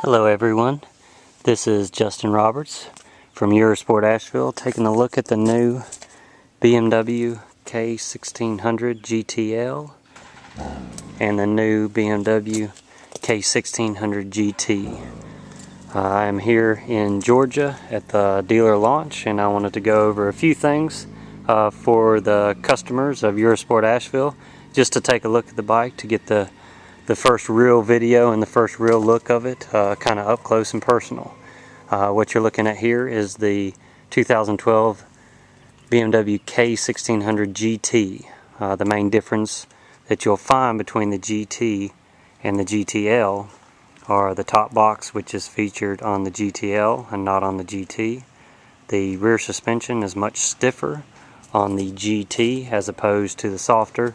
Hello everyone, this is Justin Roberts from Eurosport Asheville taking a look at the new BMW K1600 GTL and the new BMW K1600 GT. I am here in Georgia at the dealer launch, and I wanted to go over a few things for the customers of Eurosport Asheville, just to take a look at the bike, to get the first real video and the first real look of it, kind of up close and personal. What you're looking at here is the 2012 BMW K1600 GT. The main difference that you'll find between the GT and the GTL are the top box, which is featured on the GTL and not on the GT. The rear suspension is much stiffer on the GT as opposed to the softer,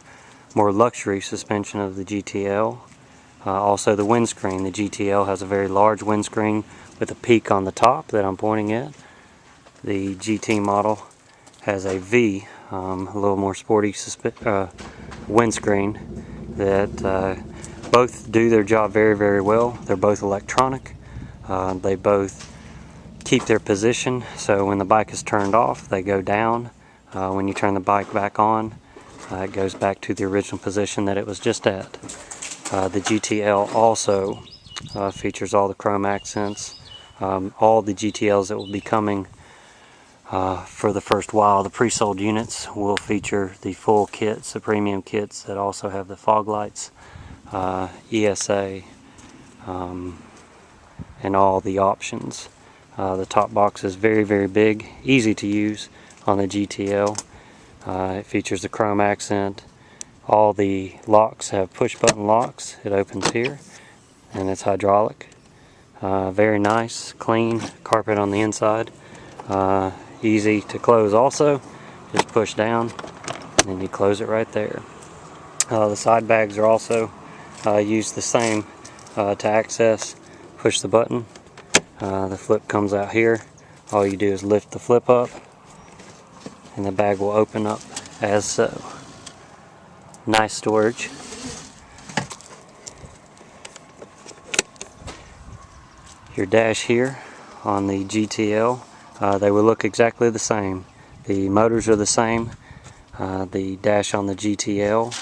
more luxury suspension of the GTL. Also the windscreen. The GTL has a very large windscreen with a peak on the top that I'm pointing at. The GT model has a V, a little more sporty windscreen that both do their job very, very well. They're both electronic. They both keep their position, so when the bike is turned off, they go down. When you turn the bike back on, it goes back to the original position that it was just at. The GTL also features all the chrome accents. All the GTLs that will be coming for the first while, the pre-sold units, will feature the full kits, the premium kits that also have the fog lights, ESA, and all the options. The top box is very, very big, easy to use on the GTL. It features the chrome accent. All the locks have push button locks. It opens here and it's hydraulic. Very nice, clean carpet on the inside. Easy to close also. Just push down and then you close it right there. The side bags are also used the same to access. Push the button. The flip comes out here. All you do is lift the flip up and the bag will open up as so. Nice storage. Your dash here on the GTL, they will look exactly the same. The motors are the same. The dash on the GTL,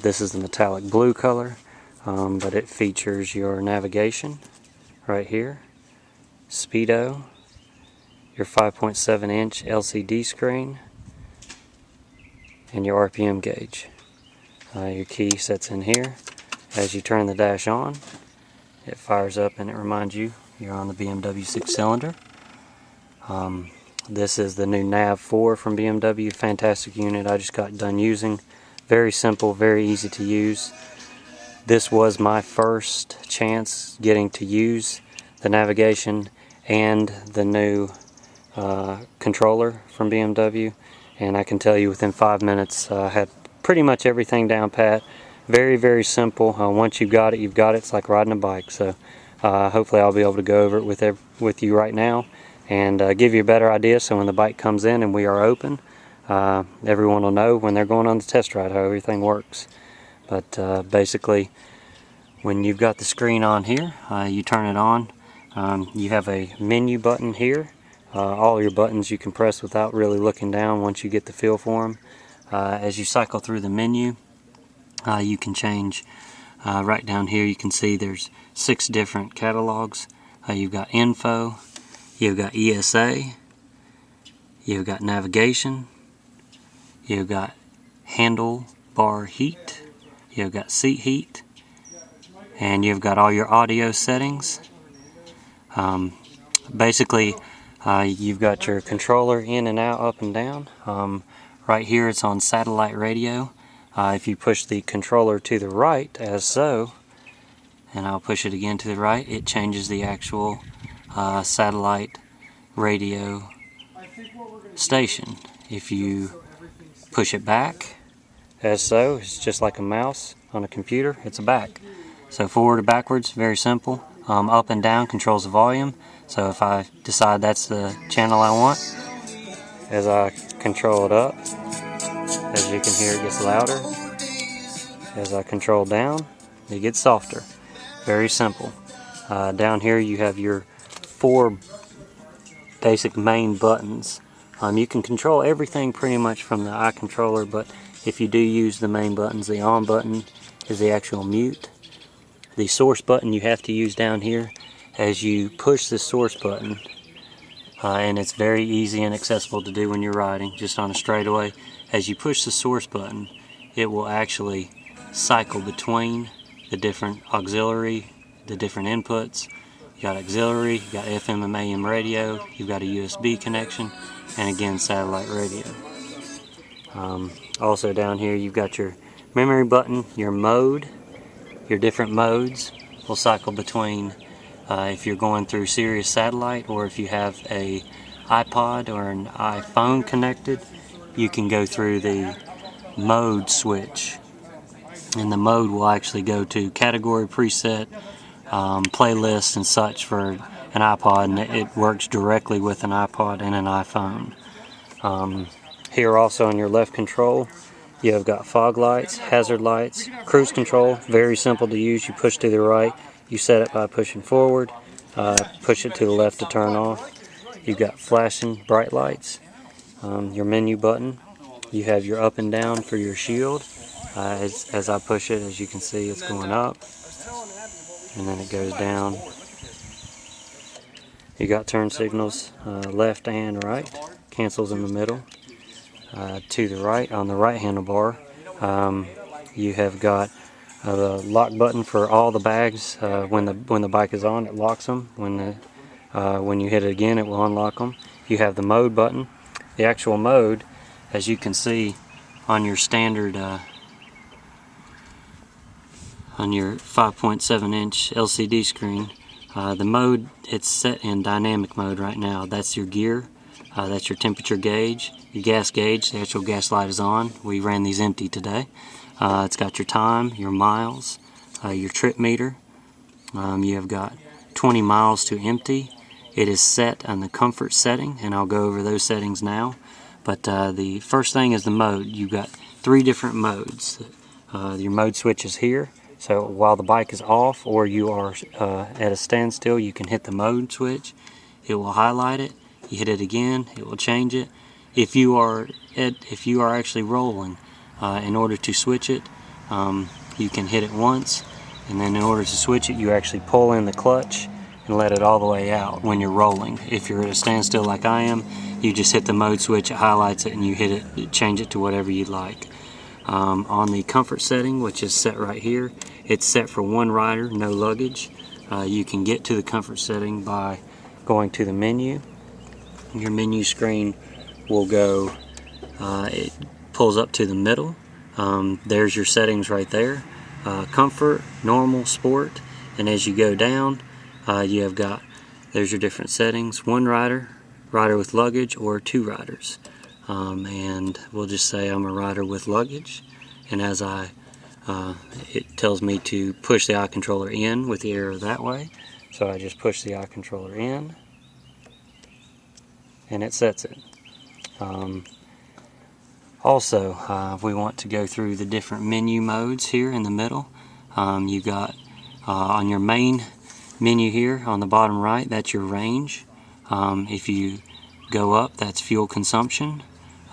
this is the metallic blue color, but it features your navigation right here, speedo, your 5.7 inch LCD screen, and your RPM gauge. Your key sits in here. As you turn the dash on, it fires up and it reminds you you're on the BMW 6-cylinder. This is the new Nav 4 from BMW. Fantastic unit. I just got done using. Very simple, very easy to use. This was my first chance getting to use the navigation and the new controller from BMW, and I can tell you within 5 minutes I had pretty much everything down pat. Very, very simple. Once you've got it, you've got it. It's like riding a bike. So hopefully I'll be able to go over it with you right now and give you a better idea, so when the bike comes in and we are open, everyone will know when they're going on the test ride how everything works. But basically, when you've got the screen on here, you turn it on. You have a menu button here. All your buttons you can press without really looking down once you get the feel for them. As you cycle through the menu, you can change. Right down here you can see there's 6 different catalogs. You've got info, you've got ESA, you've got navigation, you've got handlebar heat, you've got seat heat, and you've got all your audio settings. Basically, you've got your controller in and out, up and down. Right here it's on satellite radio. If you push the controller to the right, as so, and I'll push it again to the right, it changes the actual satellite radio station. If you push it back, as so, it's just like a mouse on a computer, it's a back. So forward or backwards, very simple. Up and down controls the volume. So if I decide that's the channel I want, as I control it up, as you can hear, it gets louder. As I control down, it gets softer. Very simple. Down here you have your 4 basic main buttons. You can control everything pretty much from the eye controller, but if you do use the main buttons, the on button is the actual mute. The source button you have to use down here. As you push the source button, and it's very easy and accessible to do when you're riding, just on a straightaway. As you push the source button, it will actually cycle between the different auxiliary, the different inputs. You got auxiliary, you got FM and AM radio, you've got a USB connection, and again satellite radio. Also down here you've got your memory button, your mode, your different modes will cycle between if you're going through Sirius satellite, or if you have a iPod or an iPhone connected, you can go through the mode switch, and the mode will actually go to category preset, playlists and such for an iPod, and it works directly with an iPod and an iPhone. Here also on your left control you have got fog lights, hazard lights, cruise control, very simple to use. You push to the right, you set it by pushing forward, push it to the left to turn off. You've got flashing bright lights, your menu button, you have your up and down for your shield. As I push it, as you can see, it's going up and then it goes down. You got turn signals left and right, cancels in the middle. To the right, on the right handlebar, you have got the lock button for all the bags. When the bike is on, it locks them. When you hit it again, it will unlock them. You have the mode button. The actual mode, as you can see on your standard, on your 5.7-inch LCD screen, the mode, it's set in dynamic mode right now. That's your gear. That's your temperature gauge, your gas gauge. The actual gas light is on. We ran these empty today. It's got your time, your miles, your trip meter. You have got 20 miles to empty. It is set on the comfort setting, and I'll go over those settings now. But the first thing is the mode. You've got 3 different modes. Your mode switch is here. So while the bike is off or you are at a standstill, you can hit the mode switch. It will highlight it. You hit it again, it will change it. If you are actually rolling, in order to switch it, you can hit it once, and then in order to switch it, you actually pull in the clutch and let it all the way out when you're rolling. If you're at a standstill like I am, you just hit the mode switch, it highlights it, and you hit it, change it to whatever you'd like. On the comfort setting, which is set right here, it's set for 1 rider, no luggage. You can get to the comfort setting by going to the menu. Your menu screen will go, it pulls up to the middle. There's your settings right there. Comfort, normal, sport, and as you go down, you have got, there's your different settings. 1 rider, rider with luggage, or 2 riders. And we'll just say I'm a rider with luggage, and as it tells me to push the eye controller in with the arrow that way, so I just push the eye controller in and it sets it. Also, if we want to go through the different menu modes here in the middle, you got on your main menu here on the bottom right, that's your range. If you go up, that's fuel consumption,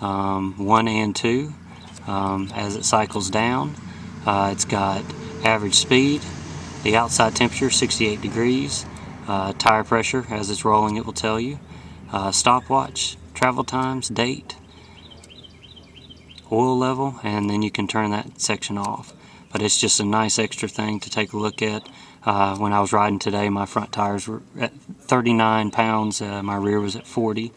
1 and 2. As it cycles down, it's got average speed, the outside temperature 68 degrees, tire pressure, as it's rolling it will tell you, stopwatch, travel times, date, oil level, and then you can turn that section off. But it's just a nice extra thing to take a look at. When I was riding today, my front tires were at 39 pounds, my rear was at 40,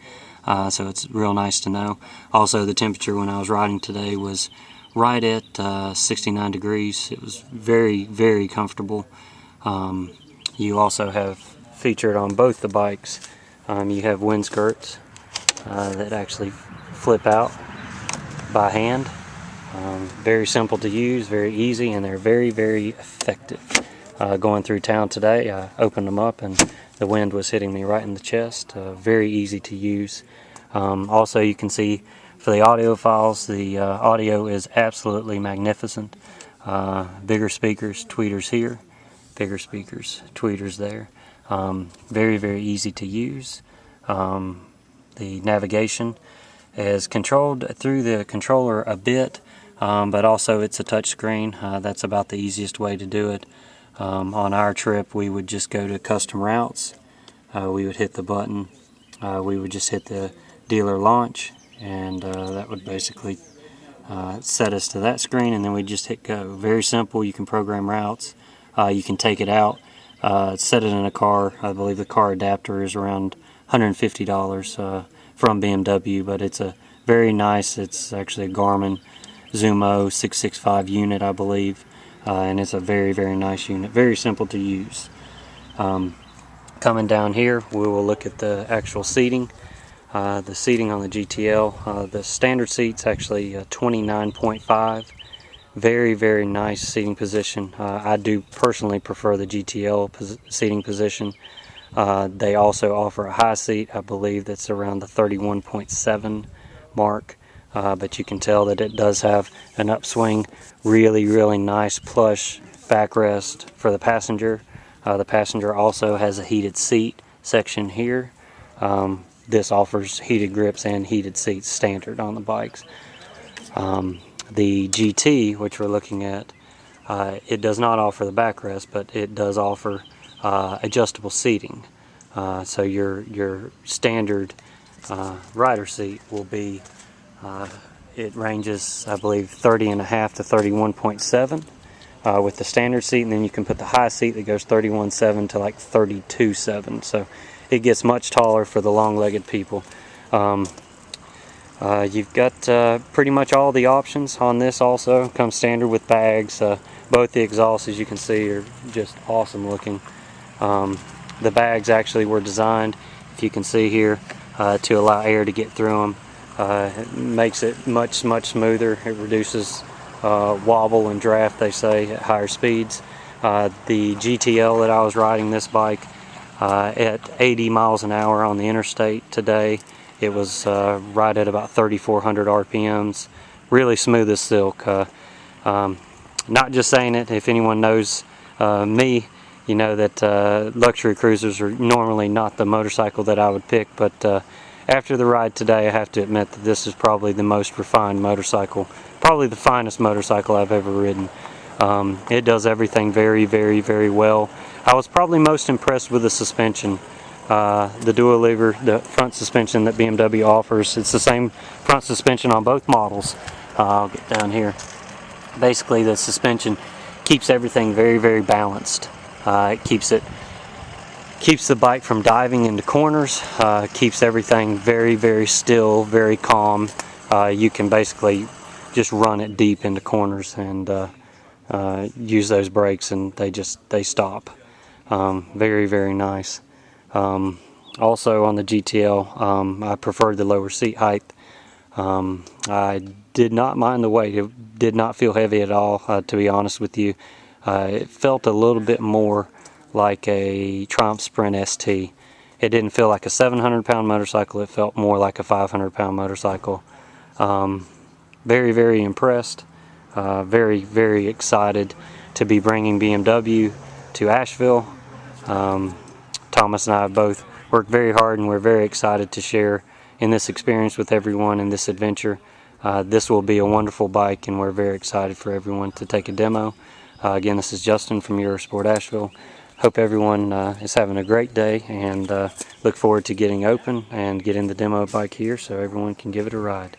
so it's real nice to know. Also, the temperature when I was riding today was right at 69 degrees. It was very, very comfortable. You also have featured on both the bikes, you have wind skirts that actually flip out by hand. Very simple to use, very easy, and they're very, very effective. Going through town today, I opened them up and the wind was hitting me right in the chest. Very easy to use. Also, you can see for the audio files, the audio is absolutely magnificent. Bigger speakers, tweeters here, bigger speakers, tweeters there. Very, very easy to use. The navigation is controlled through the controller a bit, but also it's a touch screen. That's about the easiest way to do it. On our trip, we would just go to custom routes. We would hit the button. We would just hit the dealer launch, and that would basically set us to that screen, and then we just hit go. Very simple. You can program routes. You can take it out, set it in a car. I believe the car adapter is around $150 from BMW, but it's a very nice, it's actually a Garmin Zumo 665 unit, I believe, and it's a very, very nice unit. Very simple to use. Coming down here, we will look at the actual seating. The seating on the GTL, the standard seat's actually 29.5. Very, very nice seating position. I do personally prefer the GTL seating position. They also offer a high seat, I believe that's around the 31.7 mark, but you can tell that it does have an upswing. Really, really nice plush backrest for the passenger. The passenger also has a heated seat section here. This offers heated grips and heated seats standard on the bikes. The GT, which we're looking at, it does not offer the backrest, but it does offer adjustable seating. So your standard rider seat will be, it ranges, I believe, 30.5 to 31.7 with the standard seat, and then you can put the high seat that goes 31.7 to like 32.7. So it gets much taller for the long-legged people. You've got pretty much all the options on this. Also comes standard with bags. Both the exhausts, as you can see, are just awesome looking. The bags actually were designed, if you can see here, to allow air to get through them. It makes it much smoother. It reduces wobble and draft, they say, at higher speeds. The GTL that I was riding this bike at 80 miles an hour on the interstate today, it was right at about 3,400 RPMs. Really smooth as silk. Not just saying it. If anyone knows me, you know that luxury cruisers are normally not the motorcycle that I would pick, but after the ride today, I have to admit that this is probably the most refined motorcycle, probably the finest motorcycle I've ever ridden. It does everything very, very, very well. I was probably most impressed with the suspension. The dual lever, the front suspension that BMW offers. It's the same front suspension on both models. I'll get down here. Basically, the suspension keeps everything very, very balanced. It keeps the bike from diving into corners. Keeps everything very, very still, very calm. You can basically just run it deep into corners and use those brakes, and they stop. Very, very nice. Also on the GTL, I preferred the lower seat height. I did not mind the weight. It did not feel heavy at all, to be honest with you. It felt a little bit more like a Triumph Sprint ST. It didn't feel like a 700-pound motorcycle. It felt more like a 500-pound motorcycle. Very, very impressed. Very, very excited to be bringing BMW to Asheville. Thomas and I both worked very hard, and we're very excited to share in this experience with everyone in this adventure. This will be a wonderful bike, and we're very excited for everyone to take a demo. Again, this is Justin from Eurosport Asheville. Hope everyone is having a great day, and look forward to getting open and getting the demo bike here so everyone can give it a ride.